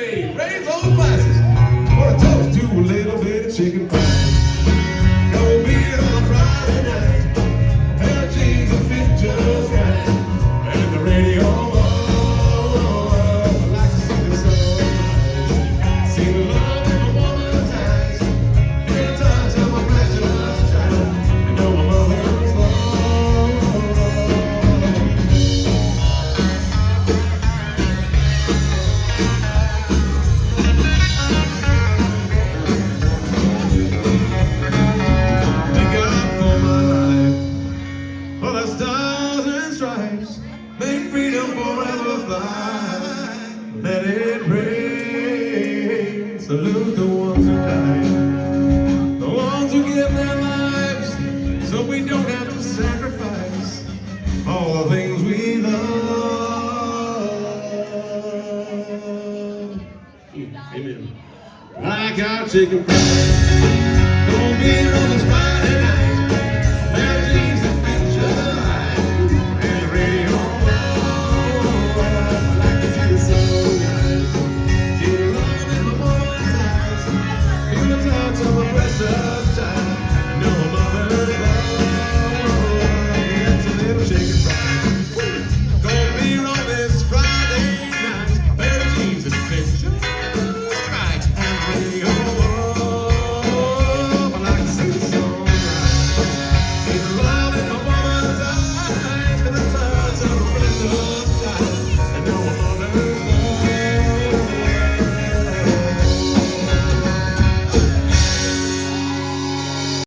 me. Raise those glasses. Want to toast to a little bit of chicken fries. No beer on a Friday night. A pair of jeans that fit just right. And the radio on. I like to see the sunrise. See the love in a woman's eyes. Feel the touch of my precious child. And know my mother's love. Stars and stripes make freedom forever fly. Let it rain. Salute the ones who died, the ones who give their lives, so we don't have to sacrifice all the things we love. Amen. Like our chicken fries, don't be on this Friday night.